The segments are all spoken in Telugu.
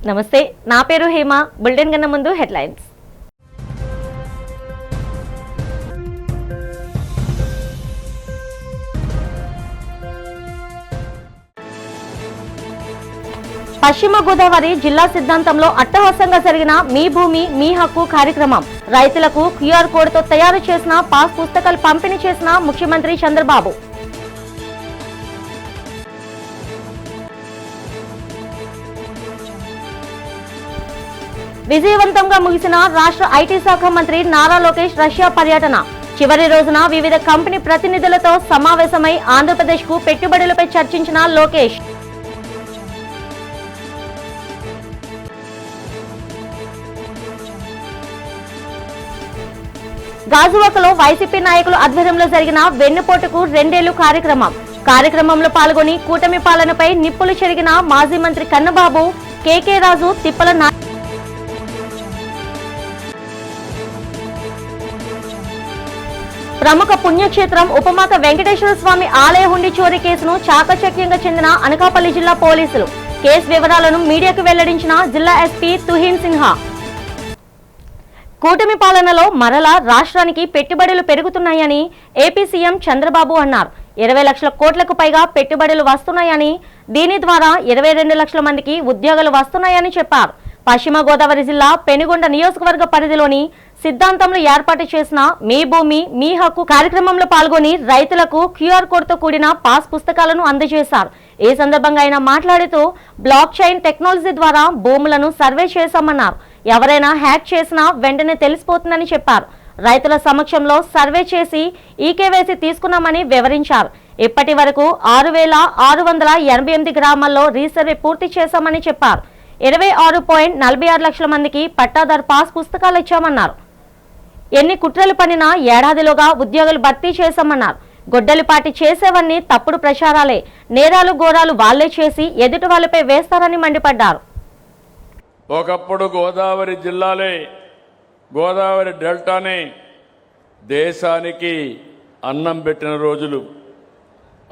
నమస్తే, నా పేరు హేమ. బులెటిన్ కన్నా ముందు హెడ్లైన్స్. పశ్చిమ గోదావరి జిల్లా సిద్ధాంతంలో అట్టహాసంగా జరిగిన మీ భూమి మీ హక్కు కార్యక్రమం. రైతులకు క్యూఆర్ కోడ్తో తయారు చేసిన పాస్ పుస్తకాలు పంపిణీ చేసిన ముఖ్యమంత్రి చంద్రబాబు. విజయవంతంగా ముగిసిన రాష్ట్ర ఐటీ శాఖ మంత్రి నారా లోకేష్ రష్యా పర్యటన. చివరి రోజున వివిధ కంపెనీ ప్రతినిధులతో సమావేశమై ఆంధ్రప్రదేశ్కు పెట్టుబడులపై చర్చించిన లోకేష్. గాజువాకలో వైసీపీ నాయకుల ఆధ్వర్యంలో జరిగిన వెన్నుపోటుకు 2 ఏళ్లు కార్యక్రమంలో పాల్గొని కూటమి పాలనపై నిప్పులు చెరిగిన మాజీ మంత్రి కన్నబాబు, కేకే రాజు, తిప్పల ప్రముఖ పుణ్యక్షేత్రం ఉపమాత వెంకటేశ్వర స్వామి ఆలయ హుండీ చోరీ కేసును చాకచక్యంగా చెందిన అనకాపల్లి జిల్లా పోలీసులు. కేసు వివరాలను మీడియాకు వెల్లడించిన జిల్లా ఎస్పీ తుహిన్ సిన్హా. కూటమి పాలనలో మరలా రాష్ట్రానికి పెట్టుబడులు పెరుగుతున్నాయని ఏపీ సీఎం చంద్రబాబు అన్నారు. 20 లక్షల కోట్లకు పైగా పెట్టుబడులు వస్తున్నాయని, దీని ద్వారా 22 లక్షల మందికి ఉద్యోగాలు వస్తున్నాయని చెప్పారు. పశ్చిమ గోదావరి జిల్లా పెనుగొండ నియోజకవర్గ పరిధిలోని సిద్ధాంతంలో ఏర్పాటు చేసిన మీ భూమి మీ హక్కు కార్యక్రమంలో పాల్గొని రైతులకు క్యూఆర్ కోడ్తో కూడిన పాస్ పుస్తకాలను అందజేశారు. ఈ సందర్భంగా ఆయన మాట్లాడుతూ బ్లాక్ చైన్ టెక్నాలజీ ద్వారా భూములను సర్వే చేశామన్నారు. ఎవరైనా హ్యాక్ చేసినా వెంటనే తెలిసిపోతుందని చెప్పారు. రైతుల సమక్షంలో సర్వే చేసి ఈకేవైసీ తీసుకున్నామని వివరించారు. ఇప్పటి వరకు 6,688 గ్రామాల్లో రీసర్వే పూర్తి చేశామని చెప్పారు. 26.46 లక్షల మందికి పట్టాదారు పాస్ పుస్తకాలు ఇచ్చామన్నారు. ఎన్ని కుట్రలు పనినా ఏడాదిలోగా ఉద్యోగులు భర్తీ చేశామన్నారు. గొడ్డలిపాటి చేసేవన్నీ తప్పుడు ప్రచారాలే, నేరాలు ఘోరాలు వాళ్లే చేసి ఎదుటి వాళ్ళపై వేస్తారని మండిపడ్డారు. ఒకప్పుడు గోదావరి జిల్లాలే, గోదావరి డెల్టానే దేశానికి అన్నం పెట్టిన రోజులు.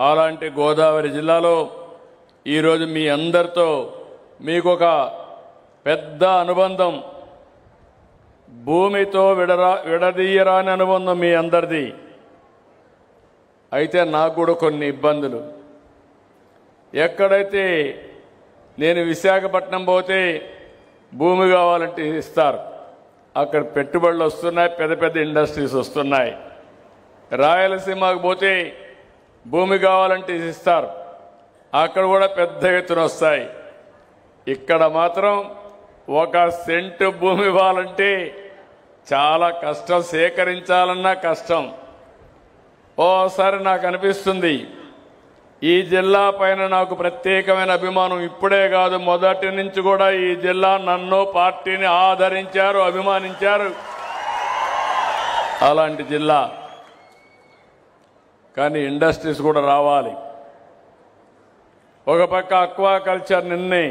అలాంటి గోదావరి జిల్లాలో ఈరోజు మీ అందరితో మీకు ఒక పెద్ద అనుబంధం, భూమితో విడదీయరాని అనుబంధం మీ అందరిది. అయితే నాకు కూడా కొన్ని ఇబ్బందులు. ఎక్కడైతే నేను విశాఖపట్నం పోతే భూమి కావాలంటే ఇస్తారు, అక్కడ పెట్టుబడులు వస్తున్నాయి, పెద్ద పెద్ద ఇండస్ట్రీస్ వస్తున్నాయి. రాయలసీమకు పోతే భూమి కావాలంటే ఇస్తారు, అక్కడ కూడా పెద్ద ఎత్తున వస్తాయి. ఇక్కడ మాత్రం 1 సెంటు భూమి ఇవ్వాలంటే చాలా కష్టం, సేకరించాలన్నా కష్టం. ఓసారి నాకు అనిపిస్తుంది ఈ జిల్లా పైన నాకు ప్రత్యేకమైన అభిమానం. ఇప్పుడే కాదు, మొదటి నుంచి కూడా ఈ జిల్లా నన్ను, పార్టీని ఆదరించారు, అభిమానించారు. అలాంటి జిల్లా, కానీ ఇండస్ట్రీస్ కూడా రావాలి. ఒక పక్క అక్వాకల్చర్, నిన్నే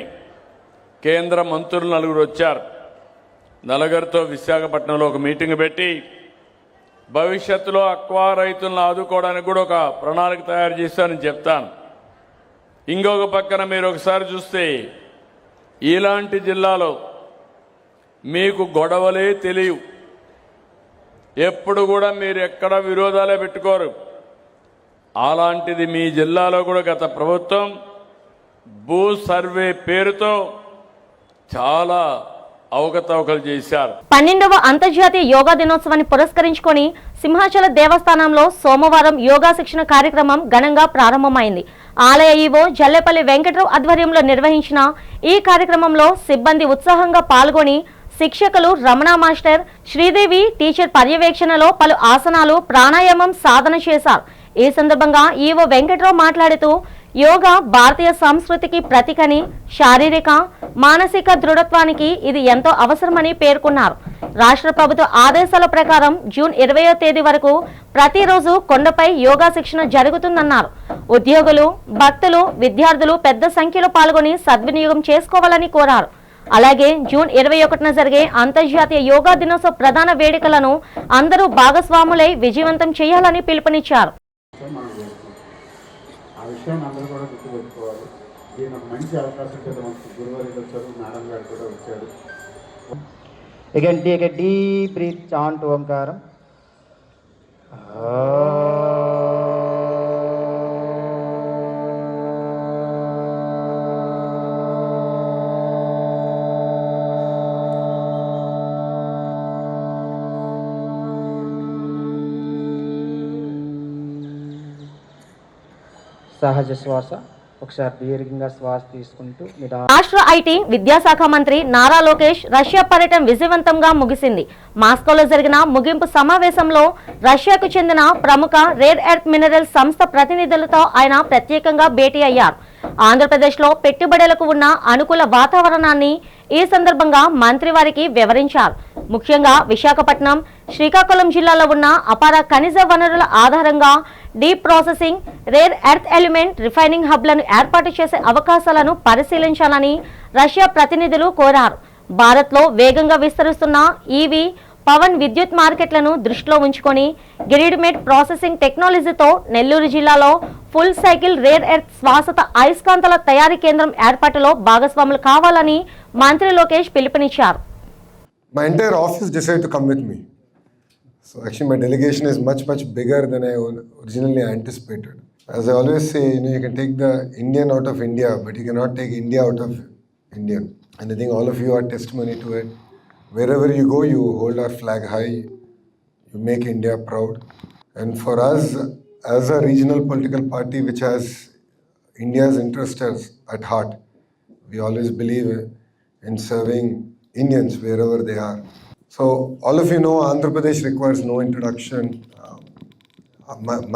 కేంద్ర మంత్రులు 4 వచ్చారు. నలుగురితో విశాఖపట్నంలో ఒక మీటింగ్ పెట్టి భవిష్యత్తులో అక్వా రైతులను ఆదుకోవడానికి కూడా ఒక ప్రణాళిక తయారు చేస్తానని చెప్తాను. ఇంకొక పక్కన మీరు ఒకసారి చూస్తే ఇలాంటి జిల్లాలో మీకు గొడవలే తెలియవు, ఎప్పుడు కూడా మీరు ఎక్కడ విరోధాలే పెట్టుకోరు. అలాంటిది మీ జిల్లాలో కూడా గత ప్రభుత్వం భూ సర్వే పేరుతో చాలా అవకతవకలు చేశారు. 12వ అంతర్జాతీయ యోగా దినోత్సవాన్ని పురస్కరించుకొని సింహాచల దేవస్థానంలో సోమవారం యోగా శిక్షణ కార్యక్రమం ఘనంగా ప్రారంభమైంది. ఆలయ ఈవో జల్లేపల్లి వెంకట్రావు ఆధ్వర్యంలో నిర్వహించిన ఈ కార్యక్రమంలో సిబ్బంది ఉత్సాహంగా పాల్గొని శిక్షకులు రమణ మాస్టర్, శ్రీదేవి టీచర్ పర్యవేక్షణలో పలు ఆసనాలు, ప్రాణాయామం సాధన చేశారు. ఈ సందర్భంగా ఈవో వెంకట్రావు మాట్లాడుతూ యోగా భారతీయ సంస్కృతికి ప్రతీకని, శారీరక మానసిక దృఢత్వానికి ఇది ఎంతో అవసరమని పేర్కొన్నారు. రాష్ట్ర ప్రభుత్వ ఆదేశాల ప్రకారం జూన్ 20వ తేదీ వరకు ప్రతిరోజు కొండపై యోగా శిక్షణ జరుగుతుందన్నారు. ఉద్యోగులు, భక్తులు, విద్యార్థులు పెద్ద సంఖ్యలో పాల్గొని సద్వినియోగం చేసుకోవాలని కోరారు. అలాగే జూన్ 21న జరిగే అంతర్జాతీయ యోగా దినోత్సవ ప్రధాన వేడుకలను అందరూ భాగస్వాములై విజయవంతం చేయాలని పిలుపునిచ్చారు. ఆ విషయాన్ని అందరూ కూడా గుర్తుపెట్టుకోవాలి. ఈయన ఒక మంచి అవకాశం కదా, మనకు గురువారికి వచ్చారు, మేడం గారు కూడా వచ్చారు. Again, take a deep breath, chant Omkaram. సహజ శ్వాస ఒకసారి దీర్ఘంగా శ్వాస తీసుకుంటూ రాష్ట్ర ఐటీ విద్యాశాఖ మంత్రి నారా లోకేష్ రష్యా పర్యటన విజయవంతంగా ముగిసింది. మాస్కోలో జరిగిన ముగింపు సమావేశంలో రష్యాకు చెందిన ప్రముఖ రేర్ ఎర్త్ మినరల్ సంస్థ ప్రతినిధులతో ఆయన ప్రత్యేకంగా భేటీ అయ్యారు. ఆంధ్రప్రదేశ్లో పెట్టుబడులకు ఉన్న అనుకూల వాతావరణాన్ని ఈ సందర్భంగా మంత్రి వారికి వివరించారు. ముఖ్యంగా విశాఖపట్నం, శ్రీకాకుళం జిల్లాలో ఉన్న అపార ఖనిజ వనరుల ఆధారంగా deep processing, rare earth element refining హబ్లను ఏర్పాటు చేసే అవకాశాలను పరిశీలించాలని రష్యా ప్రతినిధులు కోరారు. భారత్లో వేగంగా విస్తరిస్తున్న ఈవీ, పవన్ విద్యుత్ మార్కెట్లను దృష్టిలో ఉంచుకొని గ్రిడ్మేట్ ప్రాసెసింగ్ టెక్నాలజీతో నెల్లూరు జిల్లాలో ఫుల్ సైకిల్ రేర్ ఎర్త్ శ్వాసత అయస్కాంతాల తయారీ కేంద్రం ఏర్పాటులో భాగస్వాములు కావాలని మంత్రి లోకేష్ పిలుపునిచ్చారు. My entire office decided to come with me. So actually my delegation is much bigger than I originally anticipated. As I always say, you can take the Indian out of India, but you cannot take India out of Indian. And I think all of you are testimony to it. Wherever you go, you hold our flag high, you make India proud. And for us, as a regional political party which has India's interests at heart, we always believe in serving Indians wherever they are. So all of you know Andhra Pradesh requires no introduction.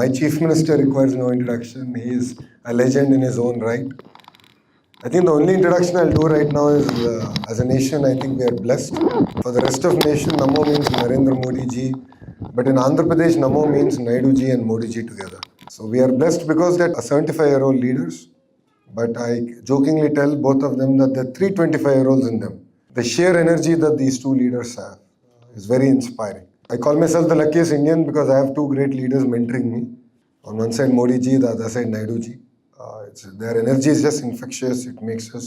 My Chief Minister requires no introduction. He is a legend in his own right. I think the only introduction I'll do right now is as a nation, I think we are blessed. For the rest of nation, Namo means Narendra Modi ji. But in Andhra Pradesh, Namo means Naidu ji and Modi ji together. So we are blessed because they're 75-year-old leaders. But I jokingly tell both of them that there are 3 25-year-olds in them. The sheer energy that these two leaders have is very inspiring. I call myself the luckiest Indian because I have 2 great leaders mentoring me. On one side Modi ji, the other side Naidu ji. Their energy is just infectious. It makes us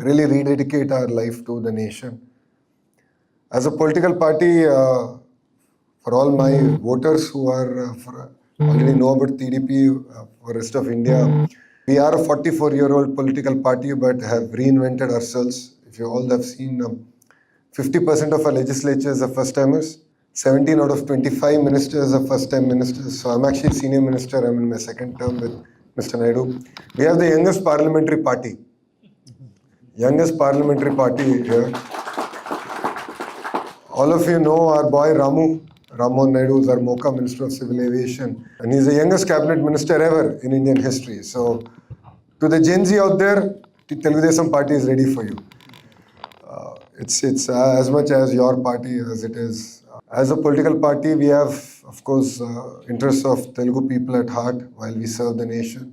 really rededicate our life to the nation. As a political party, for all my voters who are already know about TDP, for rest of India, we are a 44-year-old political party but have reinvented ourselves. If you all have seen, 50% of our legislatures are first-timers. 17 out of 25 ministers are first-time ministers. So I'm actually senior minister. I'm in my second term with Mr. Naidu. We have the youngest parliamentary party. Youngest parliamentary party here. All of you know our boy Rammohan Naidu is our MOCA Minister of Civil Aviation. And he's the youngest cabinet minister ever in Indian history. So to the Gen Z out there, the Telugudesam party is ready for you. It's as much as your party as it is. As a political party, we have, of course, interests of Telugu people at heart while we serve the nation.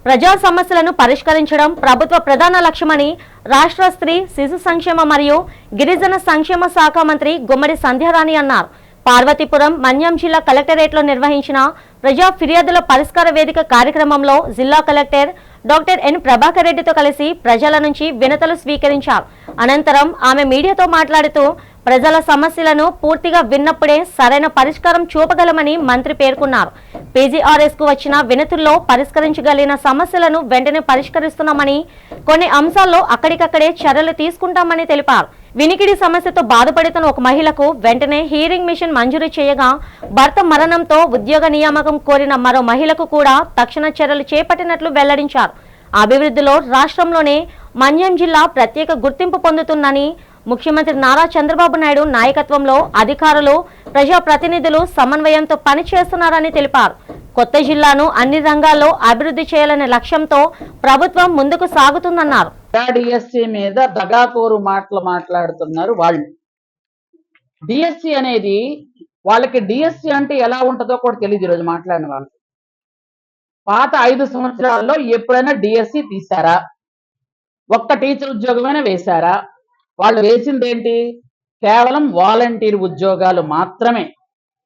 ప్రజా సమస్యలను పరిష్కరించడం ప్రభుత్వ ప్రధాన లక్ష్యమని రాష్ట్ర స్త్రీ, శిశు సంక్షేమ మరియు గిరిజన సంక్షేమ శాఖ మంత్రి గుమ్మడి సంధ్యారాణి అన్నారు. పార్వతీపురం మన్యం జిల్లా కలెక్టరేట్లో నిర్వహించిన ప్రజా ఫిర్యాదుల పరిష్కార వేదిక కార్యక్రమంలో జిల్లా కలెక్టర్ డాక్టర్ ఎన్ ప్రభాకర్ రెడ్డితో కలిసి ప్రజల నుంచి వినతులు స్వీకరించారు. అనంతరం ఆమె మీడియాతో మాట్లాడుతూ ప్రజల సమస్యలను పూర్తిగా విన్నప్పుడే సరైన పరిష్కారం చూపగలమని మంత్రి పేర్కొన్నారు. పీజీఆర్ఎస్ కు వచ్చిన వినతుల్లో పరిష్కరించగలిగిన సమస్యలను వెంటనే పరిష్కరిస్తున్నామని, కొన్ని అంశాల్లో అక్కడికక్కడే చర్యలు తీసుకుంటామని తెలిపారు. వినికిడి సమస్యతో బాధపడుతున్న ఒక మహిళకు వెంటనే హీరింగ్ మిషన్ మంజూరు చేయగా, భర్త మరణంతో ఉద్యోగ నియామకం కోరిన మరో మహిళకు కూడా తక్షణ చర్యలు చేపట్టినట్లు వెల్లడించారు. అభివృద్ధిలో రాష్ట్రంలోనే మన్యం జిల్లా ప్రత్యేక గుర్తింపు పొందుతుందని, ముఖ్యమంత్రి నారా చంద్రబాబు నాయుడు నాయకత్వంలో అధికారులు, ప్రజాప్రతినిధులు సమన్వయంతో పనిచేస్తున్నారని తెలిపారు. కొత్త జిల్లాను అన్ని రంగాల్లో అభివృద్ధి చేయాలనే లక్ష్యంతో ప్రభుత్వం ముందుకు సాగుతుందన్నారు. డిఎస్సి మీద దగాకోరు మాటలు మాట్లాడుతున్నారు వాళ్ళు. డిఎస్సి అనేది వాళ్ళకి డిఎస్సి అంటే ఎలా ఉంటుందో కూడా తెలియదు. ఈరోజు మాట్లాడిన వాళ్ళు పాత 5 సంవత్సరాల్లో ఎప్పుడైనా డిఎస్సి తీశారా? ఒక్క టీచర్ ఉద్యోగమైనా వేశారా? వాళ్ళు వేసింది ఏంటి? కేవలం వాలంటీర్ ఉద్యోగాలు మాత్రమే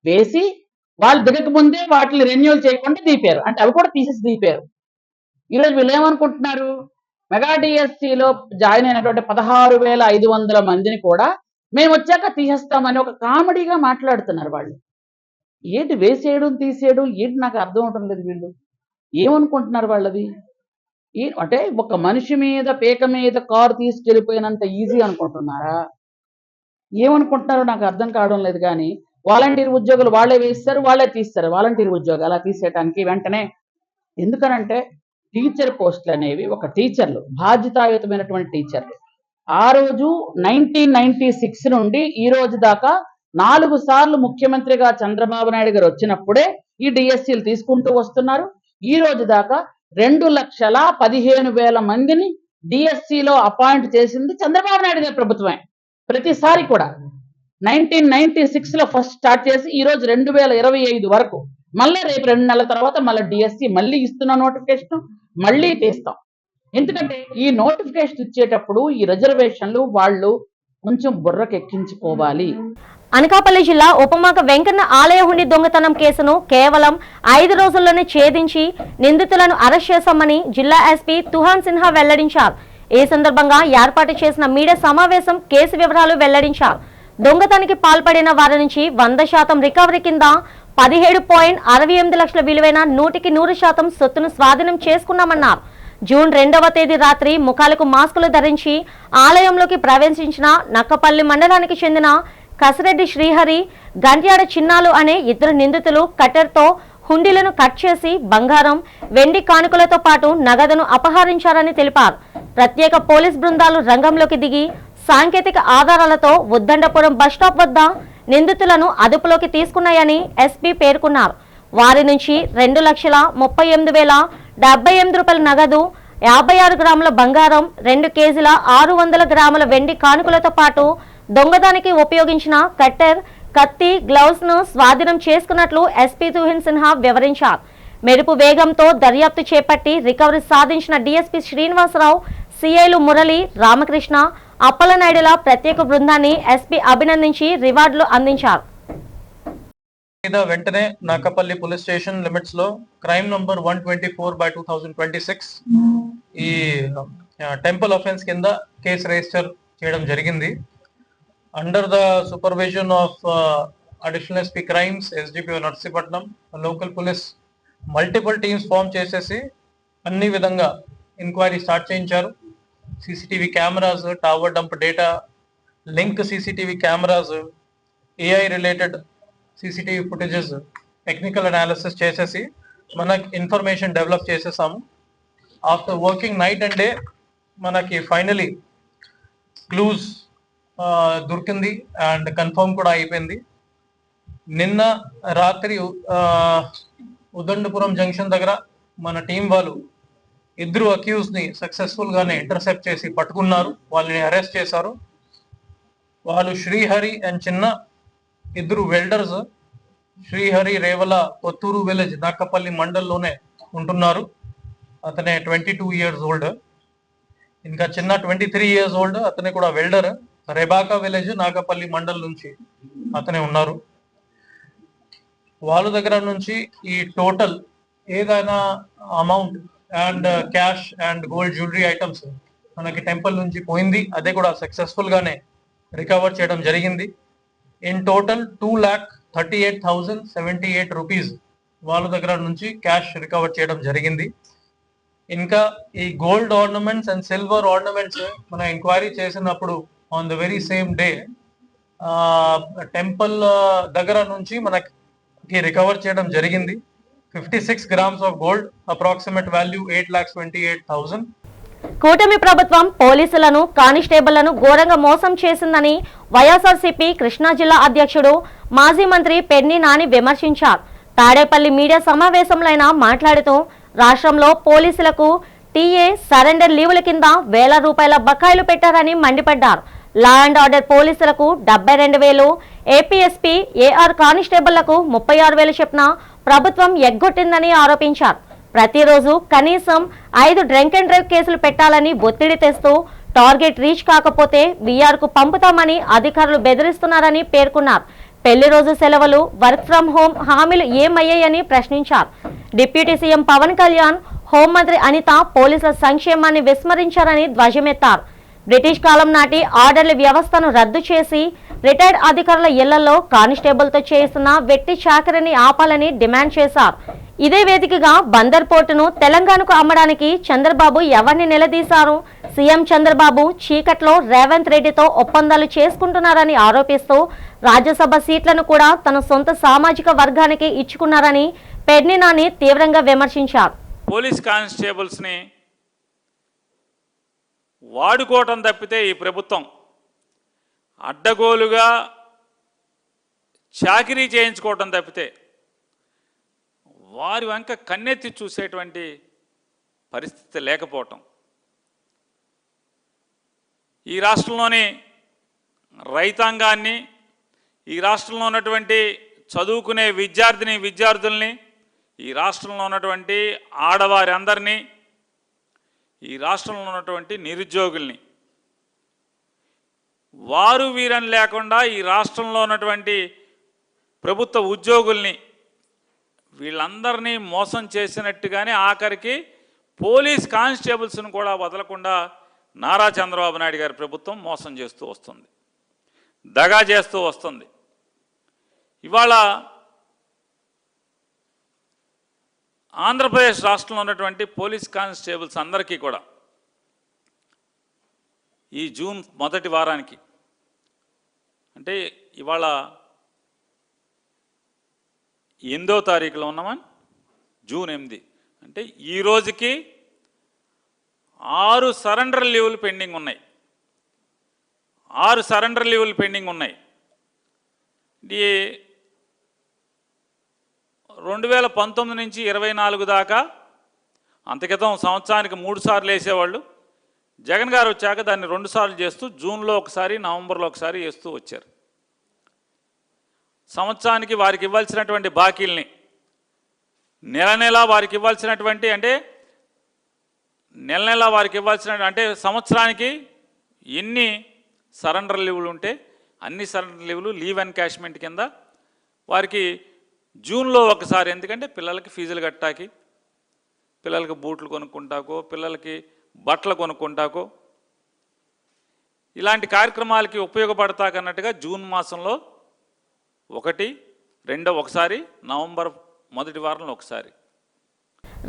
వేసి వాళ్ళు దిగక ముందే వాటిని రెన్యూల్ చేయకుండా దీపారు. అంటే అవి కూడా తీసేసి దీపారు. ఈరోజు వీళ్ళు ఏమనుకుంటున్నారు, మెగా డిఎస్సిలో జాయిన్ అయినటువంటి 16,500 మందిని కూడా మేము వచ్చాక తీసేస్తామని ఒక కామెడీగా మాట్లాడుతున్నారు వాళ్ళు. ఏంటి వేసేయడం తీసేయడం ఏంటి నాకు అర్థం అవటం లేదు. వీళ్ళు ఏమనుకుంటున్నారు వాళ్ళది? అంటే ఒక మనిషి మీద పేక మీద కారు తీసుకెళ్ళిపోయినంత ఈజీ అనుకుంటున్నారా? ఏమనుకుంటున్నారో నాకు అర్థం కావడం లేదు. కానీ వాలంటీర్ ఉద్యోగులు వాళ్ళే వేస్తారు, వాళ్ళే తీస్తారు. వాలంటీర్ ఉద్యోగాలు అలా తీసేయడానికి వెంటనే ఎందుకనంటే టీచర్ పోస్టులు అనేవి ఒక టీచర్లు బాధ్యతాయుతమైనటువంటి టీచర్లు ఆ రోజు 1996 నుండి ఈ రోజు దాకా 4 సార్లు ముఖ్యమంత్రిగా చంద్రబాబు నాయుడు గారు వచ్చినప్పుడే ఈ డిఎస్సీలు తీసుకుంటూ వస్తున్నారు. ఈ రోజు దాకా 2,15,000 మందిని డిఎస్సిలో అపాయింట్ చేసింది చంద్రబాబు నాయుడు గారి ప్రభుత్వమే. ప్రతిసారి కూడా 1996లో ఫస్ట్ స్టార్ట్ చేసి ఈ రోజు 2025 వరకు మళ్ళీ రేపు 2 నెలల తర్వాత మళ్ళీ డిఎస్సి మళ్ళీ ఇస్తున్న నోటిఫికేషన్ మళ్ళీ తీస్తాం. ఎందుకంటే ఈ నోటిఫికేషన్ ఇచ్చేటప్పుడు ఈ రిజర్వేషన్లు వాళ్ళు కొంచెం బుర్రకెక్కించుకోవాలి. అనకాపల్లి జిల్లా ఉపమాక వెంకన్న ఆలయ హుండీ దొంగతనం కేసును కేవలం 5 రోజుల్లోనే ఛేదించి నిందితులను అరెస్ట్ చేశామని జిల్లా ఎస్పీ తుహాన్ సిన్హా వెల్లడించారు. ఈ సందర్భంగా ఏర్పాటు చేసిన మీడియా సమావేశం కేసు వివరాలు వెల్లడించారు. దొంగతనానికి పాల్పడిన వారి నుంచి 100% రికవరీ కింద 17.68 లక్షల విలువైన 100% సొత్తును స్వాధీనం చేసుకున్నామన్నారు. జూన్ 2వ తేదీ రాత్రి ముఖాలకు మాస్కులు ధరించి ఆలయంలోకి ప్రవేశించిన నక్కపల్లి మండలానికి చెందిన కసిరెడ్డి శ్రీహరి, గంట్యాడ చిన్నాలు అనే 2 నిందితులు కట్టెర్తో హుండీలను కట్ చేసి బంగారం, వెండి కానుకలతో పాటు నగదును అపహరించారని తెలిపారు. ప్రత్యేక పోలీస్ బృందాలు రంగంలోకి దిగి సాంకేతిక ఆధారాలతో ఉద్దండపురం బస్టాప్ వద్ద నిందితులను అదుపులోకి తీసుకున్నాయని ఎస్పీ పేర్కొన్నారు. వారి నుంచి 2,38,078 రూపాయల నగదు, 56 గ్రాముల బంగారం, 2 కేజీల 600 గ్రాముల వెండి కానుకలతో పాటు దొంగదానికి ఉపయోగించిన కట్టర్, కత్తి, గ్లౌస్ ను స్వాధీనం చేసుకున్నట్లు ఎస్పీ తుహిన్ సిన్హా వివరించారు. మెరుపు వేగంతో దర్యాప్తు చేపట్టి రికవరీ సాధించిన డీఎస్పీ శ్రీనివాసరావు, సిఐలు మురళి, రామకృష్ణ, అప్పలనాయుడుల ప్రత్యేక బృందాన్ని ఎస్పీ అభినందించి రివార్డులు అందించారు. వెంటనే నాకపల్లి పోలీస్ స్టేషన్ లిమిట్స్ లో క్రైమ్ నంబర్ 124/2026 ఈ టెంపుల్ ఆఫెన్స్ కింద కేసు రిజిస్టర్ చేయడం జరిగింది. Under the supervision of additional SP crimes SDPO Narsipatnam local police multiple teams form చేసేసి అన్ని విధంగా ఎంక్వైరీ స్టార్ట్ చేయించారు. CCTV cameras, tower dump data, link CCTV cameras, AI related CCTV footages technical analysis చేసేసి మనకి ఇన్ఫర్మేషన్ డెవలప్ చేసేసాము. After working night and day మనకి ఫైనలీ క్లూస్ దొరికింది అండ్ కన్ఫర్మ్ కూడా అయిపోయింది. నిన్న రాత్రి ఉదండపురం జంక్షన్ దగ్గర మన టీం వాళ్ళు 2 అక్యూజ్ ని సక్సెస్ఫుల్ గానే ఇంటర్సెప్ట్ చేసి పట్టుకున్నారు. వాళ్ళని అరెస్ట్ చేశారు. వాళ్ళు శ్రీహరి అండ్ చిన్న 2 వెల్డర్స్. శ్రీహరి రేవల కొత్తూరు విలేజ్ నాకపల్లి మండల్లోనే ఉంటున్నారు. అతనే 22 years ఓల్డ్. ఇంకా చిన్న 23 years ఓల్డ్, అతనే కూడా వెల్డర్. రేబాకా విలేజ్ నాగపల్లి మండల్ నుంచి అతనే ఉన్నారు. వాళ్ళ దగ్గర నుంచి ఈ టోటల్ ఏదైనా amount and cash and gold jewellery items మనకి టెంపుల్ నుంచి పోయింది. అదే కూడా సక్సెస్ఫుల్ గానే రికవర్ చేయడం జరిగింది. ఇన్ టోటల్ 2,38,078 రూపీస్ వాళ్ళ దగ్గర నుంచి క్యాష్ రికవర్ చేయడం జరిగింది. ఇంకా ఈ gold ornaments and silver ornaments మనం ఎంక్వైరీ చేసినప్పుడు on the very same day temple దగ్గర నుంచి మనకి రికవర్ చేయడం జరిగింది. 56 grams of gold, approximate value 8,28,000. కూటమి ప్రభుత్వం పోలీసులను, కానిస్టేబుళ్లను ఘోరంగా మోసం చేసిందని వైఎస్ఆర్సీపీ కృష్ణా జిల్లా అధ్యక్షుడు, మాజీ మంత్రి పెర్ని నాని విమర్శించారు. తాడేపల్లి మీడియా సమావేశంలో ఆయన మాట్లాడుతూ రాష్ట్రంలో పోలీసులకు టీఏ సరెండర్ లీవుల కింద వేల రూపాయల బకాయిలు పెట్టారని మండిపడ్డారు. లా అండ్ ఆర్డర్ పోలీసులకు 72,000, ఏపీఎస్పీ, ఏఆర్ కానిస్టేబుళ్లకు 36,000 చొప్పున ప్రభుత్వం ఎగ్గొట్టిందని ఆరోపించారు. ప్రతిరోజు కనీసం 5 డ్రంక్ అండ్ డ్రైవ్ కేసులు పెట్టాలని ఒత్తిడి తెస్తూ టార్గెట్ రీచ్ కాకపోతే వీఆర్కు పంపుతామని అధికారులు బెదిరిస్తున్నారని పేర్కొన్నారు. పెళ్లి రోజు సెలవులు, వర్క్ ఫ్రం హోం హామీలు ఏమయ్యాయని ప్రశ్నించారు. డిప్యూటీ సీఎం పవన్ కళ్యాణ్ హోంమంత్రి అనిత పోలీసుల సంక్షేమాన్ని విస్మరించారని ధ్వజమెత్తారు. బ్రిటిష్ కాలం నాటి ఆర్డర్ల వ్యవస్థను రద్దు చేసి రిటైర్డ్ అధికారుల ఇళ్లలో కానిస్టేబుల్తో చేస్తున్న వెట్టి చాకరీని ఆపాలని డిమాండ్ చేశారు. ఇదే వేదికగా బందర్ పోర్టును తెలంగాణకు అమ్మడానికి చంద్రబాబు ఎవరిని నిలదీశారు? సీఎం చంద్రబాబు చీకట్లో రేవంత్ రెడ్డితో ఒప్పందాలు చేసుకుంటున్నారని ఆరోపిస్తూ రాజ్యసభ సీట్లను కూడా తన సొంత సామాజిక వర్గానికి ఇచ్చుకున్నారని పెర్ని నాని తీవ్రంగా విమర్శించారు. పోలీస్ కానిస్టేబుల్స్ని వాడుకోవటం తప్పితే ఈ ప్రభుత్వం అడ్డగోలుగా చాకిరీ చేయించుకోవటం తప్పితే వారి వంక కన్నెత్తి చూసేటువంటి పరిస్థితి లేకపోవటం, ఈ రాష్ట్రంలోని రైతాంగాన్ని, ఈ రాష్ట్రంలో ఉన్నటువంటి చదువుకునే విద్యార్థుల్ని, ఈ రాష్ట్రంలో ఉన్నటువంటి ఆడవారి అందరినీ, ఈ రాష్ట్రంలో ఉన్నటువంటి నిరుద్యోగుల్ని, వారు వీరని లేకుండా ఈ రాష్ట్రంలో ఉన్నటువంటి ప్రభుత్వ ఉద్యోగుల్ని వీళ్ళందరినీ మోసం చేసినట్టుగానే ఆఖరికి పోలీస్ కానిస్టేబుల్స్ను కూడా వదలకుండా నారా చంద్రబాబు నాయుడు గారి ప్రభుత్వం మోసం చేస్తూ వస్తుంది, దగా చేస్తూ వస్తుంది. ఇవాళ ఆంధ్రప్రదేశ్ రాష్ట్రంలో ఉన్నటువంటి పోలీస్ కానిస్టేబుల్స్ అందరికీ కూడా ఈ జూన్ మొదటి వారానికి, అంటే ఇవాళ 8వ తారీఖులో ఉన్నామని, జూన్ 8, అంటే ఈ రోజుకి 6 సరెండర్ లీవులు పెండింగ్ ఉన్నాయి. 6 సరెండర్ లీవులు పెండింగ్ ఉన్నాయి. ఈ 2019 నుంచి 24 దాకా, అంతకితం సంవత్సరానికి 3 సార్లు వేసేవాళ్ళు. జగన్ గారు వచ్చాక దాన్ని 2 సార్లు చేస్తూ జూన్లో ఒకసారి, నవంబర్లో ఒకసారి వేస్తూ వచ్చారు. సంవత్సరానికి వారికి ఇవ్వాల్సినటువంటి బాకీల్ని నెల నెల వారికి ఇవ్వాల్సినటువంటి, అంటే నెల నెల వారికి ఇవ్వాల్సిన, అంటే సంవత్సరానికి ఎన్ని సరెండర్ లీవులు ఉంటే అన్ని సరెండర్ లీవులు లీవ్ ఎన్కాష్మెంట్ కింద వారికి జూన్లో ఒకసారి, ఎందుకంటే పిల్లలకి ఫీజులు కట్టాకి, పిల్లలకి బూట్లు కొనుక్కుంటాకో, పిల్లలకి బట్టలు కొనుక్కుంటాకో, ఇలాంటి కార్యక్రమాలకి ఉపయోగపడతాకన్నట్టుగా జూన్ మాసంలో 1, 2 ఒకసారి, నవంబర్ మొదటి వారంలో ఒకసారి.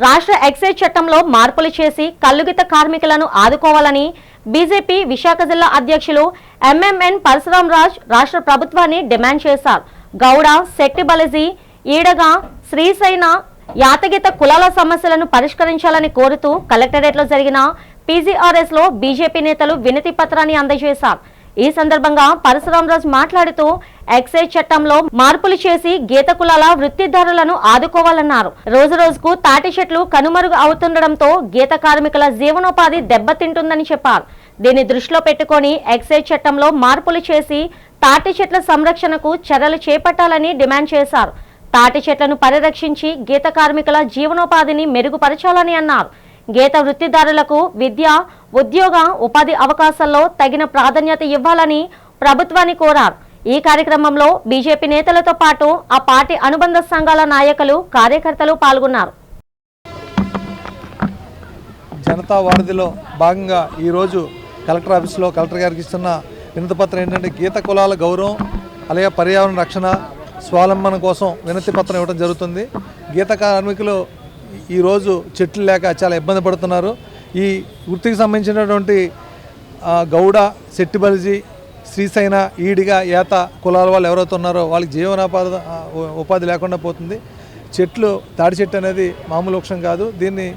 రాష్ట్ర ఎక్సైజ్ చట్టంలో మార్పులు చేసి కల్లుగీత కార్మికులను ఆదుకోవాలని బీజేపీ విశాఖ జిల్లా అధ్యక్షులు ఎంఎంఎన్ పరశురామరాజ్ రాష్ట్ర ప్రభుత్వాన్ని డిమాండ్ చేశారు. గౌడ, శెట్టి బలిజీ, ఈడగా, శ్రీశైన, యాతగిత కులాల సమస్యలను పరిష్కరించాలని కోరుతూ కలెక్టరేట్లో జరిగిన పీజీఆర్ఎస్ లో బీజేపీ నేతలు వినతి పత్రాన్ని అందజేశారు. ఈ సందర్భంగా పరశురామరాజ్ మాట్లాడుతూ ఎక్సైజ్ చట్టంలో మార్పులు చేసి గీత కులాల వృత్తిదారులను ఆదుకోవాలన్నారు. రోజు రోజుకు తాటి చెట్లు కనుమరుగు అవుతుండటంతో గీత కార్మికుల జీవనోపాధి దెబ్బతింటుందని చెప్పారు. దీన్ని దృష్టిలో పెట్టుకొని ఎక్సైజ్ చట్టంలో మార్పులు చేసి తాటి చెట్ల సంరక్షణకు చర్యలు చేపట్టాలని డిమాండ్ చేశారు. తాటి చెట్లను పరిరక్షించి గీత కార్మికుల జీవనోపాధిని మెరుగుపరచాలని అన్నారు. గీత వృత్తిదారులకు విద్య, ఉద్యోగ, ఉపాధి అవకాశాల్లో తగిన ప్రాధాన్యత ఇవ్వాలని ప్రభుత్వాన్ని కోరారు. ఈ కార్యక్రమంలో బీజేపీ నేతలతో పాటు ఆ పార్టీ అనుబంధ సంఘాల నాయకులు, కార్యకర్తలు పాల్గొన్నారు. జనతా వారధిలో భాగంగా ఈరోజు కలెక్టర్ ఆఫీస్లో కలెక్టర్ గారికి ఇస్తున్న వినతి పత్రం ఏంటంటే గీత కులాల గౌరవం, అలాగే పర్యావరణ రక్షణ, స్వావలంబన కోసం వినతి పత్రం ఇవ్వడం జరుగుతుంది. గీత కార్మికులు ఈరోజు చెట్లు లేక చాలా ఇబ్బంది పడుతున్నారు. ఈ వృత్తికి సంబంధించినటువంటి గౌడ, శెట్టి బలిజీ, శ్రీశైన, ఈడిగా, ఏత కులాల వాళ్ళు ఎవరైతే ఉన్నారో వాళ్ళకి ఉపాధి లేకుండా పోతుంది. చెట్లు, తాడి చెట్టు అనేది మామూలు వృక్షం కాదు. దీన్ని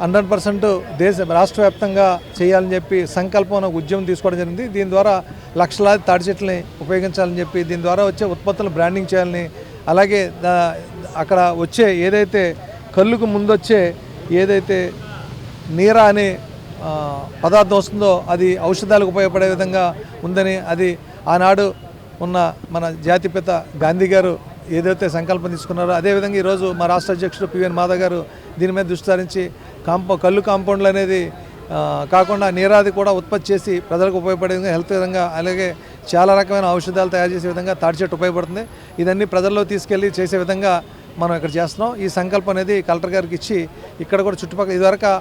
100% రాష్ట్ర వ్యాప్తంగా చేయాలని చెప్పి సంకల్పం ఉద్యమం తీసుకోవడం జరిగింది. దీని ద్వారా లక్షలాది తాడి చెట్లని ఉపయోగించాలని చెప్పి, దీని ద్వారా వచ్చే ఉత్పత్తులను బ్రాండింగ్ చేయాలని, అలాగే అక్కడ వచ్చే ఏదైతే కళ్ళుకు ముందొచ్చే ఏదైతే నీరా అనే పదార్థం వస్తుందో అది ఔషధాలకు ఉపయోగపడే విధంగా ఉందని, అది ఆనాడు ఉన్న మన జాతిపిత గాంధీ గారు ఏదైతే సంకల్పం తీసుకున్నారో అదేవిధంగా ఈరోజు మా రాష్ట్ర అధ్యక్షుడు పివిఎన్ మాధవ్ గారు దీని మీద దృష్టి సారించి కళ్ళు కాంపౌండ్లు అనేది కాకుండా నీరాది కూడా ఉత్పత్తి చేసి ప్రజలకు ఉపయోగపడే విధంగా, హెల్త్ విధంగా, అలాగే చాలా రకమైన ఔషధాలు తయారు చేసే విధంగా తాడి చెట్టు ఉపయోగపడుతుంది. ఇదన్నీ ప్రజల్లో తీసుకెళ్ళి చేసే విధంగా మనం ఇక్కడ చేస్తున్నాం. ఈ సంకల్పం అనేది కలెక్టర్ గారికి ఇచ్చి ఇక్కడ కూడా చుట్టుపక్కల ఇదివరకు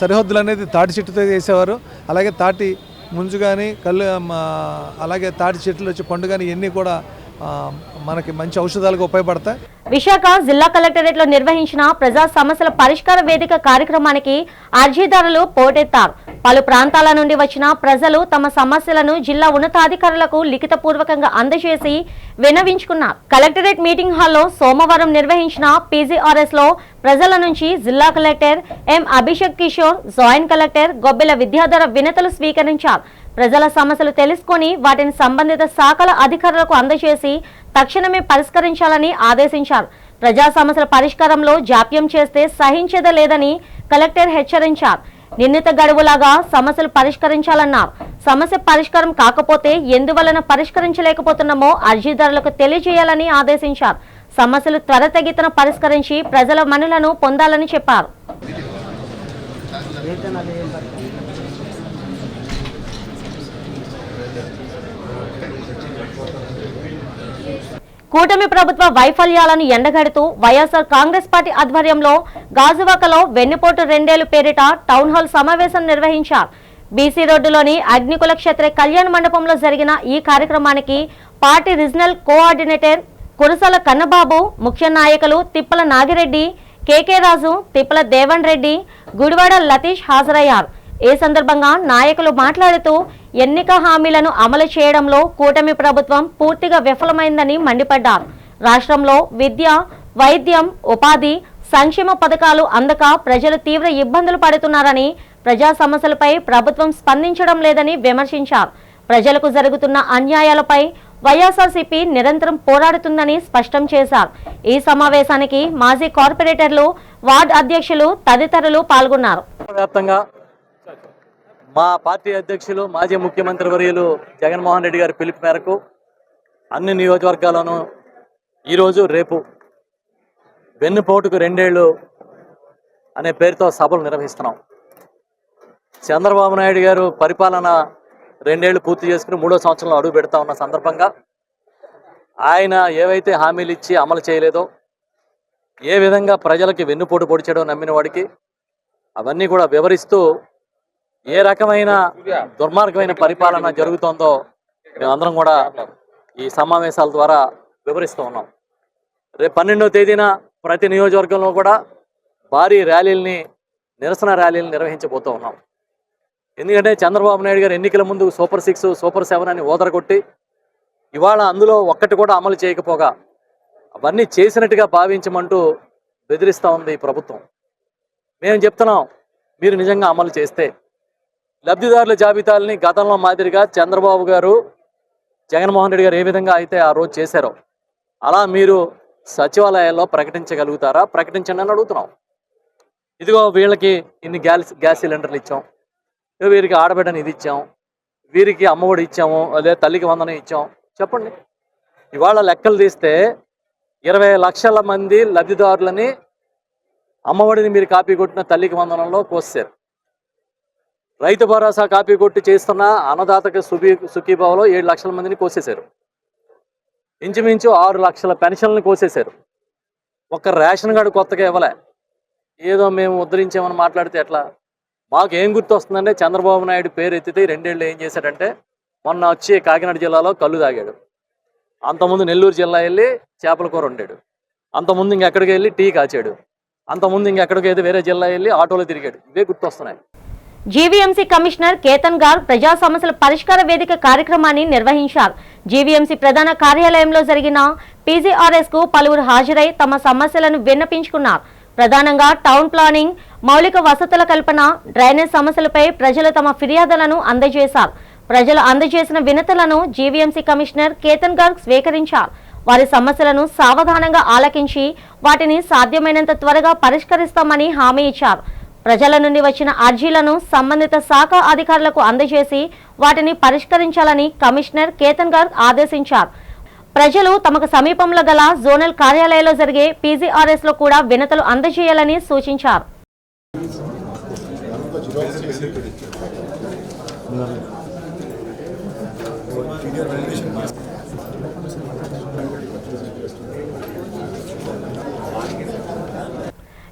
సరిహద్దులు అనేది తాటి చెట్టుతో చేసేవారు. అలాగే తాటి ముంజు కానీ అలాగే తాటి చెట్లు వచ్చి పండు కానీ ఇవన్నీ కూడా మనకి మంచి ఔషధాలకు ఉపయోగపడతాయి. విశాఖ జిల్లా కలెక్టరేట్ లో నిర్వహించిన ప్రజా సమస్యల పరిష్కార వేదిక కార్యక్రమానికి అర్జీదారులు పోటెత్తారు. పలు ప్రాంతాల నుండి వచ్చిన ప్రజలు తమ సమస్యలను జిల్లా ఉన్నతాధికారులకు లిఖితపూర్వకంగా అందజేసి విన్నవించుకున్నారు. కలెక్టరేట్ మీటింగ్ హాల్లో సోమవారం నిర్వహించిన పీజీఆర్ఎస్ లో ప్రజల నుంచి జిల్లా collector M Abhishek Kishore, joint collector Gobbela Vidyadhara వినతులు స్వీకరించారు. ప్రజల సమస్యలు తెలుసుకుని వాటిని సంబంధిత శాఖల అధికారులకు అందజేసి తక్షణమే పరిష్కరించాలని ఆదేశించారు. ప్రజా సమస్యల పరిష్కారంలో జాప్యం చేస్తే సహించేదలేదని కలెక్టర్ హెచ్చరించారు. నిర్ణీత గడువులాగా సమస్యలు పరిష్కరించాలన్నారు. సమస్య పరిష్కారం కాకపోతే ఎందువలన పరిష్కరించలేకపోతున్నామో అర్జీదారులకు తెలియజేయాలని ఆదేశించారు. సమస్యలు త్వరితగతిన పరిష్కరించి ప్రజల మనులను పొందాలని చెప్పారు. కూటమి ప్రభుత్వ వైఫల్యాలను ఎండగడుతూ వైఎస్ఆర్ కాంగ్రెస్ పార్టీ ఆధ్వర్యంలో గాజువాకలో వెన్నుపోటు 2 ఏళ్ల పేరిట టౌన్ హాల్ సమావేశం నిర్వహించారు. బీసీ రోడ్డులోని అగ్నికుల క్షత్రియ కళ్యాణ మండపంలో జరిగిన ఈ కార్యక్రమానికి party regional coordinator Kurasala Kannababu, ముఖ్య నాయకులు తిప్పల నాగిరెడ్డి, కేకే రాజు, తిప్పల దేవన్ రెడ్డి, గుడివాడ లతీష్ హాజరయ్యారు. ఈ సందర్భంగా నాయకులు మాట్లాడుతూ ఎన్నిక హామీలను అమలు చేయడంలో కూటమి ప్రభుత్వం పూర్తిగా విఫలమైందని మండిపడ్డారు. రాష్ట్రంలో విద్య, వైద్యం, ఉపాధి, సంక్షేమ పథకాలు అందక ప్రజలు తీవ్ర ఇబ్బందులు పడుతున్నారని, ప్రజా సమస్యలపై ప్రభుత్వం స్పందించడం లేదని విమర్శించారు. ప్రజలకు జరుగుతున్న అన్యాయాలపై వైఎస్ఆర్సీపీ నిరంతరం పోరాడుతుందని స్పష్టం చేశారు. ఈ సమావేశానికి మాజీ కార్పొరేటర్లు, వార్డు అధ్యక్షులు తదితరులు పాల్గొన్నారు. మా పార్టీ అధ్యక్షులు మాజీ ముఖ్యమంత్రి వర్యులు జగన్మోహన్ రెడ్డి గారి పిలుపు మేరకు అన్ని నియోజకవర్గాల్లోనూ ఈరోజు రేపు వెన్నుపోటుకు 2 ఏళ్లు అనే పేరుతో సభలు నిర్వహిస్తున్నాం. చంద్రబాబు నాయుడు గారు పరిపాలన 2 ఏళ్లు పూర్తి చేసుకుని 3వ సంవత్సరంలో అడుగు పెడతా ఉన్న సందర్భంగా ఆయన ఏవైతే హామీలు ఇచ్చి అమలు చేయలేదో, ఏ విధంగా ప్రజలకి వెన్నుపోటు పొడిచడో నమ్మిన వాడికి అవన్నీ కూడా వివరిస్తూ ఏ రకమైన దుర్మార్గమైన పరిపాలన జరుగుతోందో మేమందరం కూడా ఈ సమావేశాల ద్వారా వివరిస్తూ ఉన్నాం. రేపు 12వ తేదీన ప్రతి నియోజకవర్గంలో కూడా భారీ ర్యాలీల్ని, నిరసన ర్యాలీలను నిర్వహించబోతూ ఉన్నాం. ఎందుకంటే చంద్రబాబు నాయుడు గారు ఎన్నికల ముందు సూపర్ 6, సూపర్ 7 అని ఓదరగొట్టి ఇవాళ అందులో ఒక్కటి కూడా అమలు చేయకపోగా అవన్నీ చేసినట్టుగా భావించమంటూ బెదిరిస్తూ ఉంది ఈ ప్రభుత్వం. మేము చెప్తున్నాం, మీరు నిజంగా అమలు చేస్తే లబ్ధిదారుల జాబితాలని గతంలో మాదిరిగా చంద్రబాబు గారు, జగన్మోహన్ రెడ్డి గారు ఏ విధంగా అయితే ఆ రోజు చేశారో అలా మీరు సచివాలయాల్లో ప్రకటించగలుగుతారా? ప్రకటించండి అని అడుగుతున్నాం. ఇదిగో వీళ్ళకి ఇన్ని గ్యాస్ సిలిండర్లు ఇచ్చాం, వీరికి ఆడబిడ్డని ఇది ఇచ్చాం, వీరికి అమ్మఒడి ఇచ్చాము, అదే తల్లికి వందనం ఇచ్చాం. చెప్పండి. ఇవాళ లెక్కలు తీస్తే 20 లక్షల మంది లబ్ధిదారులని అమ్మఒడిని మీరు కాపీ కొట్టిన తల్లికి వందనంలో కోసారు. రైతు భరోసా కాపీ కొట్టి చేస్తున్న అన్నదాతకి సుఖీభావలో 7 లక్షల మందిని కోసేశారు. ఇంచుమించు 6 లక్షల పెన్షన్లను కోసేశారు. ఒక్క రేషన్ కార్డు కొత్తగా ఇవ్వలే. ఏదో మేము ఉద్ధరించామని మాట్లాడితే ఎట్లా? మాకు ఏం గుర్తు వస్తుందంటే చంద్రబాబు నాయుడు పేరు ఎత్తితే 2 ఏళ్ళు ఏం చేశాడంటే మొన్న వచ్చి కాకినాడ జిల్లాలో కళ్ళు తాగాడు, అంతకుముందు నెల్లూరు జిల్లా వెళ్ళి చేపల కూర వండాడు, అంతకుముందు ఇంకెక్కడికి వెళ్ళి టీ కాచాడు, అంతకుముందు ఇంకెక్కడికి అయితే వేరే జిల్లా వెళ్ళి ఆటోలో తిరిగాడు. ఇవే గుర్తొస్తున్నాయి. జీవీఎంసీ కమిషనర్ కేతన్ గారు ప్రజా సమస్యల పరిష్కార వేదిక కార్యక్రమాన్ని నిర్వహించారు. జీవీఎంసీ ప్రధాన కార్యాలయంలో జరిగిన పీజీఆర్ఎస్ కు పలువురు హాజరై తమ సమస్యలను విన్నపించుకున్నారు. ప్రధానంగా టౌన్ ప్లానింగ్, మౌలిక వసతుల కల్పన, డ్రైనేజ్ సమస్యలపై ప్రజలు తమ ఫిర్యాదులను అందజేశారు. ప్రజలు అందజేసిన వినతులను జీవీఎంసీ కమిషనర్ కేతన్ గారు స్వీకరించారు. వారి సమస్యలను సావధానంగా ఆలకించి వాటిని సాధ్యమైనంత త్వరగా పరిష్కరిస్తామని హామీ ఇచ్చారు. ప్రజల నుండి వచ్చిన అర్జీలను సంబంధిత శాఖ అధికారులకు అందజేసి వాటిని పరిష్కరించాలని కమిషనర్ కేతన్ గారు ఆదేశించారు. ప్రజలు తమకు సమీపంలో గల జోనల్ కార్యాలయాల్లో జరిగే పీజీఆర్ఎస్ లో కూడా వినతులు అందజేయాలని సూచించారు.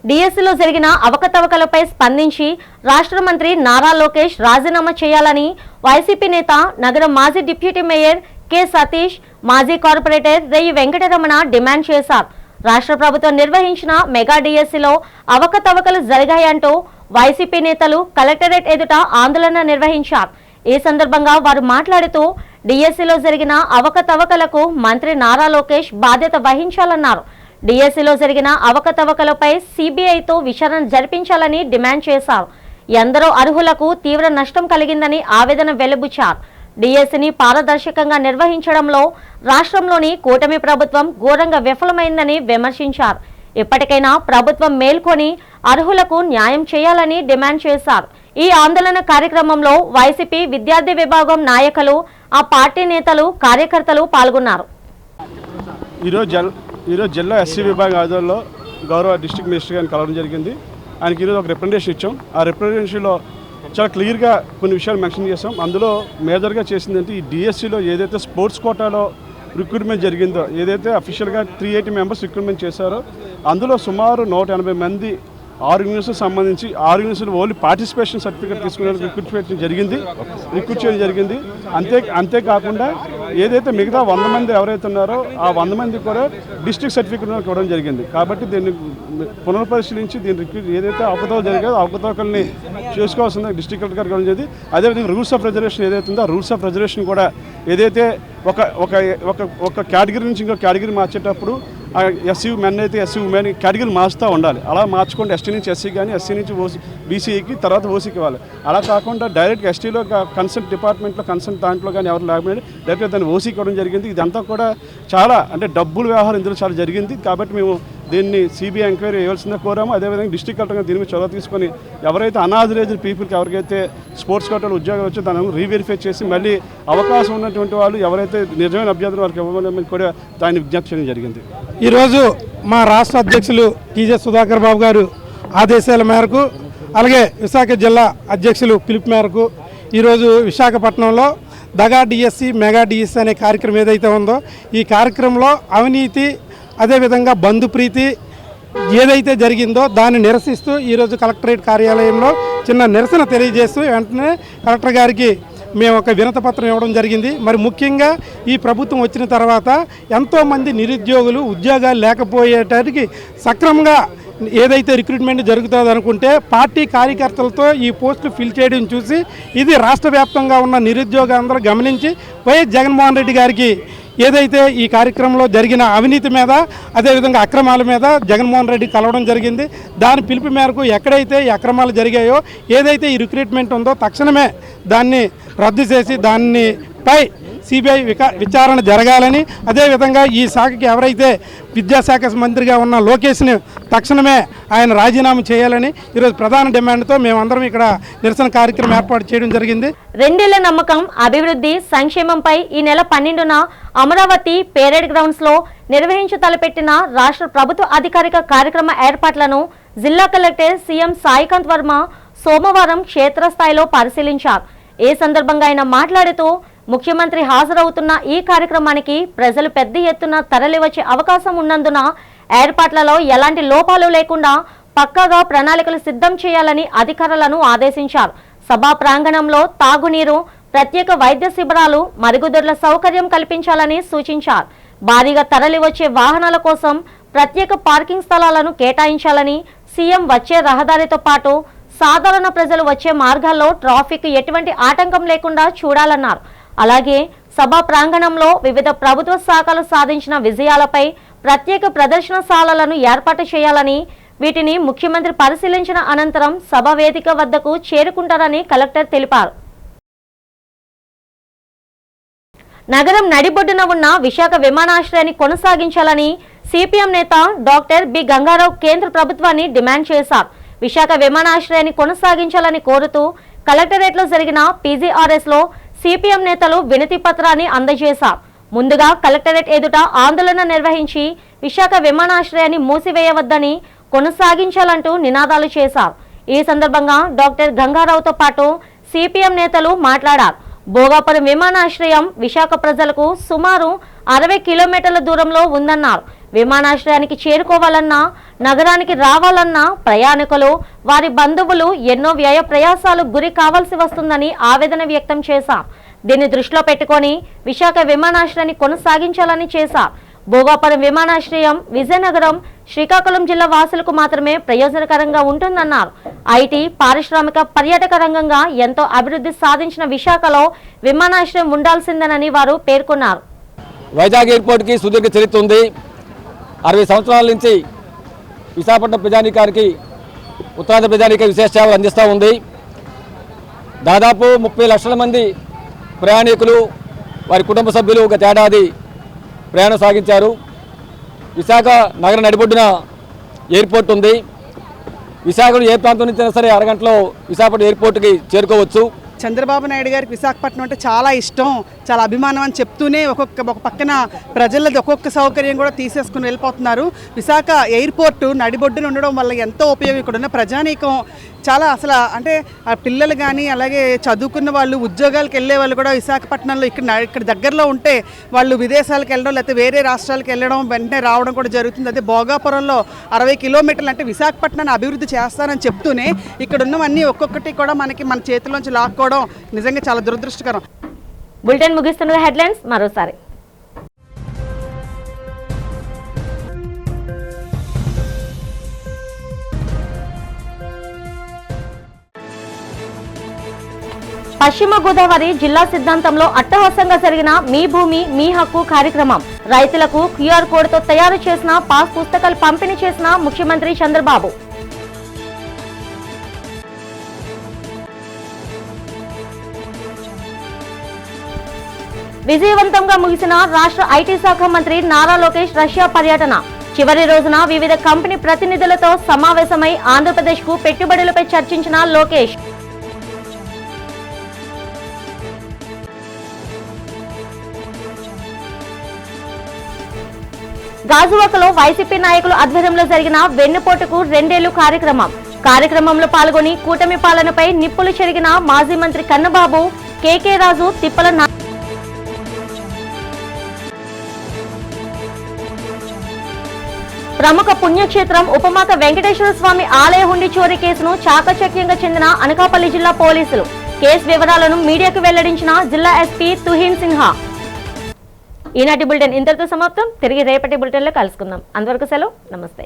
డిఎస్సిలో జరిగిన అవకతవకలపై స్పందించి రాష్ట్ర మంత్రి నారా లోకేష్ రాజీనామా చేయాలని వైసీపీ నేత నగరం మాజీ డిప్యూటీ మేయర్ కె సతీష్, మాజీ కార్పొరేటర్ రేయి వెంకటరమణ డిమాండ్ చేశారు. రాష్ట్ర ప్రభుత్వం నిర్వహించిన మెగా డిఎస్సిలో అవకతవకలు జరిగాయంటూ వైసీపీ నేతలు కలెక్టరేట్ ఎదుట ఆందోళన నిర్వహించారు. ఈ సందర్భంగా వారు మాట్లాడుతూ డిఎస్సిలో జరిగిన అవకతవకలకు మంత్రి నారా లోకేష్ బాధ్యత వహించాలన్నారు. డిఎస్సిలో జరిగిన అవకతవకలపై సిబిఐతో విచారణ జరిపించాలని డిమాండ్ చేశారు. ఎందరో అర్హులకు తీవ్ర నష్టం కలిగిందని ఆవేదన వెలిబుచ్చారు. డిఎస్సిని పారదర్శకంగా నిర్వహించడంలో రాష్ట్రంలోని కూటమి ప్రభుత్వం ఘోరంగా విఫలమైందని విమర్శించారు. ఇప్పటికైనా ప్రభుత్వం మేల్కొని అర్హులకు న్యాయం చేయాలని డిమాండ్ చేశారు. ఈ ఆందోళన కార్యక్రమంలో వైసీపీ విద్యార్థి విభాగం నాయకులు, ఆ పార్టీ నేతలు, కార్యకర్తలు పాల్గొన్నారు. ఈరోజు జిల్లా ఎస్సీ విభాగం ఆధ్వర్యంలో గౌరవ డిస్ట్రిక్ట్ మినిస్టర్ గారిని కలవడం జరిగింది. ఆయనకి ఈరోజు ఒక రిప్రజెంటేషన్ ఇచ్చాం. ఆ రిప్రజెంటేషన్లో చాలా క్లియర్గా కొన్ని విషయాలు మెన్షన్ చేసాం. అందులో మేజర్గా చేసిందంటే ఈ డిఎస్సిలో ఏదైతే స్పోర్ట్స్ కోటాలో రిక్రూట్మెంట్ జరిగిందో, ఏదైతే అఫీషియల్గా 380 మెంబర్స్ రిక్రూట్మెంట్ చేశారో అందులో సుమారు 180 మంది 6 యూనివర్సిటీకి సంబంధించి 6 యూనివర్సిటీలు ఓన్లీ పార్టిసిపేషన్ సర్టిఫికేట్ తీసుకునే రిక్రూట్ చేయడం జరిగింది. అంతేకాకుండా ఏదైతే మిగతా 100 మంది ఎవరైతే ఉన్నారో ఆ 100 మంది కూడా డిస్ట్రిక్ట్ సర్టిఫికేట్ ఇవ్వడం జరిగింది. కాబట్టి దీన్ని పునఃపరిశీలించి దీని ఏదైతే అవకతవకలు జరిగాయో అవకతవకల్ని చేసుకోవాల్సింది డిస్ట్రిక్ట్ కలెక్టర్ గారు ఇవ్వడం జరిగింది. అదేవిధంగా రూల్స్ ఆఫ్ రిజర్వేషన్ ఏదైతే ఉందో ఆ రూల్స్ ఆఫ్ రిజర్వేషన్ కూడా ఏదైతే ఒక కేటగిరీ నుంచి ఇంకో కేటగిరీ మార్చేటప్పుడు ఎస్సీ మెన్ అయితే ఎస్సీ ఉమెన్ కేటగిరీ మార్చుతూ ఉండాలి. అలా మార్చుకోండి. ఎస్టీ నుంచి ఎస్సీ కానీ ఎస్సీ నుంచి ఓసీ బీసీకి తర్వాత ఓసీకి ఇవ్వాలి. అలా కాకుండా డైరెక్ట్గా ఎస్టీలో కన్సల్ట్ డిపార్ట్మెంట్లో కన్సల్ట్ దాంట్లో కానీ ఎవరు లేకపోతే డైరెక్ట్గా దాన్ని ఓసీకి ఇవ్వడం జరిగింది. ఇదంతా కూడా చాలా అంటే డబ్బుల వ్యవహారం ఇందులో చాలా జరిగింది. కాబట్టి మేము దీన్ని సిబిఐ ఎంక్వైరీ వేయాల్సిందే కోరాము. అదేవిధంగా డిస్ట్రిక్ట్ కలెక్టర్ దీని మీద చొరవ తీసుకొని ఎవరైతే అనాథరైజ్డ్ పీపుల్కి ఎవరికైతే స్పోర్ట్స్ కోటాలో ఉద్యోగాలు వచ్చో దాన్ని రీవెరిఫై చేసి మళ్ళీ అవకాశం ఉన్నటువంటి వాళ్ళు ఎవరైతే నిజమైన అభ్యర్థులు వాళ్ళకి ఇవ్వాలని కూడా దాన్ని విజ్ఞప్తి చేయడం జరిగింది. ఈరోజు మా రాష్ట్ర అధ్యక్షులు టీజే సుధాకర్ బాబు గారు ఆదేశాల మేరకు, అలాగే విశాఖ జిల్లా అధ్యక్షులు పిలుపు మేరకు ఈరోజు విశాఖపట్నంలో దగా డిఎస్సి మెగా డిఎస్సి అనే కార్యక్రమం ఏదైతే ఉందో ఈ కార్యక్రమంలో అవినీతి అదేవిధంగా బంధుప్రీతి ఏదైతే జరిగిందో దాన్ని నిరసిస్తూ ఈరోజు కలెక్టరేట్ కార్యాలయంలో చిన్న నిరసన తెలియజేస్తూ వెంటనే కలెక్టర్ గారికి మేము ఒక వినతిపత్రం ఇవ్వడం జరిగింది. మరి ముఖ్యంగా ఈ ప్రభుత్వం వచ్చిన తర్వాత ఎంతోమంది నిరుద్యోగులు ఉద్యోగాలు లేకపోయేటానికి సక్రమంగా ఏదైతే రిక్రూట్మెంట్ జరుగుతుందో అనుకుంటే పార్టీ కార్యకర్తలతో ఈ పోస్టులు ఫిల్ చేయడం చూసి ఇది రాష్ట్ర వ్యాప్తంగా ఉన్న నిరుద్యోగులందరూ గమనించి వైఎస్ జగన్మోహన్ రెడ్డి గారికి ఏదైతే ఈ కార్యక్రమంలో జరిగిన అవినీతి మీద అదేవిధంగా అక్రమాల మీద జగన్మోహన్ రెడ్డి కలవడం జరిగింది. దాని పిలుపు మేరకు ఎక్కడైతే ఈ అక్రమాలు జరిగాయో ఏదైతే ఈ రిక్రూట్మెంట్ ఉందో తక్షణమే దాన్ని రద్దు చేసి దానిపై సిబిఐ విచారణ జరగాలని, అదేవిధంగా ఈ శాఖకి ఎవరైతే విద్యాశాఖ మంత్రిగా ఉన్న లోకేష్ని తక్షణమే ఆయన రాజీనామా చేయాలని ఈరోజు ప్రధాన డిమాండ్తో మేమందరం ఇక్కడ నిరసన కార్యక్రమం ఏర్పాటు చేయడం జరిగింది. 2 ఏళ్ల నమ్మకం అభివృద్ధి సంక్షేమంపై ఈ నెల 12న అమరావతి పేరేడ్ గ్రౌండ్స్లో నిర్వహించ తలపెట్టిన రాష్ట్ర ప్రభుత్వ అధికారిక కార్యక్రమ ఏర్పాట్లను జిల్లా కలెక్టర్ సీఎం సాయికాంత్ వర్మ సోమవారం క్షేత్రస్థాయిలో పరిశీలించారు. ఈ సందర్భంగా ఆయన మాట్లాడుతూ ముఖ్యమంత్రి హాజరవుతున్న ఈ కార్యక్రమానికి ప్రజలు పెద్ద ఎత్తున తరలివచ్చే అవకాశం ఉన్నందున ఏర్పాట్లలో ఎలాంటి లోపాలు లేకుండా పక్కాగా ప్రణాళికలు సిద్ధం చేయాలని అధికారులను ఆదేశించారు. సభా ప్రాంగణంలో తాగునీరు, ప్రత్యేక వైద్య శిబిరాలు, మరుగుదొడ్ల సౌకర్యం కల్పించాలని సూచించారు. భారీగా తరలివచ్చే వాహనాల కోసం ప్రత్యేక పార్కింగ్ స్థలాలను కేటాయించాలని, సీఎం వచ్చే రహదారితో పాటు సాధారణ ప్రజలు వచ్చే మార్గాల్లో ట్రాఫిక్ ఎటువంటి ఆటంకం లేకుండా చూడాలన్నారు. అలాగే సభా ప్రాంగణంలో వివిధ ప్రభుత్వ శాఖలు సాధించిన విజయాలపై ప్రత్యేక ప్రదర్శనశాలలను ఏర్పాటు చేయాలని, వీటిని ముఖ్యమంత్రి పరిశీలించిన అనంతరం సభ వేదిక వద్దకు చేరుకుంటారని కలెక్టర్ తెలిపారు. నగరం నడిబొడ్డున ఉన్న విశాఖ విమానాశ్రయాన్ని కొనసాగించాలని సిపిఎం నేత డాక్టర్ బి గంగారావు కేంద్ర ప్రభుత్వాన్ని డిమాండ్ చేశారు. విశాఖ విమానాశ్రయాన్ని కొనసాగించాలని కోరుతూ కలెక్టరేట్లో జరిగిన పీజీఆర్ఎస్లో సిపిఎం నేతలు వినతి పత్రాన్ని అందజేశారు. ముందుగా కలెక్టరేట్ ఎదుట ఆందోళన నిర్వహించి విశాఖ విమానాశ్రయాన్ని మూసివేయవద్దని, కొనసాగించాలంటూ నినాదాలు చేశారు. ఈ సందర్భంగా డాక్టర్ గంగారావుతో పాటు సిపిఎం నేతలు మాట్లాడారు. భోగాపురం విమానాశ్రయం విశాఖ ప్రజలకు సుమారు 60 కిలోమీటర్ల దూరంలో ఉందన్నారు. విమానాశ్రయానికి చేరుకోవాలన్నా నగరానికి రావాలన్నా ప్రయాణికులు వారి బంధువులు ఎన్నో వ్యయ ప్రయాసాలు గురి కావాల్సి వస్తుందని ఆవేదన వ్యక్తం చేశారు. దీన్ని దృష్టిలో పెట్టుకొని విశాఖ విమానాశ్రయాన్ని కొనసాగించాలని చేశారు. భోగాపురం విమానాశ్రయం విజయనగరం, శ్రీకాకుళం జిల్లా వాసులకు మాత్రమే ప్రయోజనకరంగా ఉంటుందన్నారు. ఐటీ, పారిశ్రామిక, పర్యాటక రంగంగా ఎంతో అభివృద్ధి సాధించిన విశాఖలో విమానాశ్రయం ఉండాల్సిందేనని వారు పేర్కొన్నారు. వైజాగ్ ఎయిర్పోర్ట్కి సుదీర్ఘ చరిత్ర ఉంది. 60 సంవత్సరాల నుంచి విశాఖపట్నం ప్రజానీకానికి, ఉత్తరాంధ్ర ప్రజానీకానికి విశేష సేవలు అందిస్తూ ఉంది. దాదాపు 30 లక్షల మంది ప్రయాణికులు, వారి కుటుంబ సభ్యులు గత ఏడాది ప్రయాణం సాగించారు. విశాఖ నగర నడిబొడ్డున ఎయిర్పోర్ట్ ఉంది. విశాఖలో ఏ ప్రాంతం నుంచి అయినా సరే అరగంటలో విశాఖపట్నం ఎయిర్పోర్ట్కి చేరుకోవచ్చు. చంద్రబాబు నాయుడు గారికి విశాఖపట్నం అంటే చాలా ఇష్టం, చాలా అభిమానం అని చెప్తూనే ఒక పక్కన ప్రజలది ఒక్కొక్క సౌకర్యం కూడా తీసేసుకుని వెళ్ళిపోతున్నారు. విశాఖ ఎయిర్పోర్టు నడిబొడ్డున ఉండడం వల్ల ఎంతో ఉపయోగం. ఇక్కడ ఉన్న ప్రజానీకం చాలా అసలు అంటే ఆ పిల్లలు కానీ అలాగే చదువుకున్న వాళ్ళు, ఉద్యోగాలకు వెళ్ళే వాళ్ళు కూడా విశాఖపట్నంలో ఇక్కడ దగ్గరలో ఉంటే వాళ్ళు విదేశాలకు వెళ్ళడం లేకపోతే వేరే రాష్ట్రాలకు వెళ్ళడం వెంటనే రావడం కూడా జరుగుతుంది. అదే భోగాపురంలో 60 కిలోమీటర్లు అంటే విశాఖపట్నాన్ని అభివృద్ధి చేస్తానని చెప్తూనే ఇక్కడ ఉన్నవన్నీ ఒక్కొక్కటి కూడా మన చేతిలోంచి లాక్కోవడం నిజంగా చాలా దురదృష్టకరం. బులెటిన్ ముగిస్తున్న హెడ్లైన్స్ మరోసారి. పశ్చిమ గోదావరి జిల్లా సిద్ధాంతంలో అట్టహాసంగా జరిగిన మీ భూమి మీ హక్కు కార్యక్రమం. రైతులకు క్యూఆర్ కోడ్తో తయారు చేసిన పాస్ పుస్తకాలు పంపిణీ చేసిన ముఖ్యమంత్రి చంద్రబాబు. విజయవంతంగా ముగిసిన రాష్ట్ర ఐటీ శాఖ మంత్రి నారా లోకేష్ రష్యా పర్యటన. చివరి రోజున వివిధ కంపెనీ ప్రతినిధులతో సమావేశమై ఆంధ్రప్రదేశ్కు పెట్టుబడులపై చర్చించిన లోకేష్. గాజువాకలో వైసీపీ నాయకుల ఆధ్వర్యంలో జరిగిన వెన్నుపోటుకు 2 ఏళ్లు కార్యక్రమంలో పాల్గొని కూటమి పాలనపై నిప్పులు చెరిగిన మాజీ మంత్రి కన్నబాబు, కేకే రాజు, తిప్పల ప్రముఖ పుణ్యక్షేత్రం ఉపమాత వెంకటేశ్వర స్వామి ఆలయ హుండీ చోరీ కేసును చాకచక్యంగా చెందిన అనకాపల్లి జిల్లా పోలీసులు. కేసు వివరాలను మీడియాకు వెల్లడించిన జిల్లా ఎస్పీ తుహిన్ సిన్హా. ఈనాటి బులెటిన్ ఇంతటితో సమాప్తం. తిరిగి రేపటి బులెటిన్లో కలుసుకుందాం. అంతవరకు సెలవు. నమస్తే.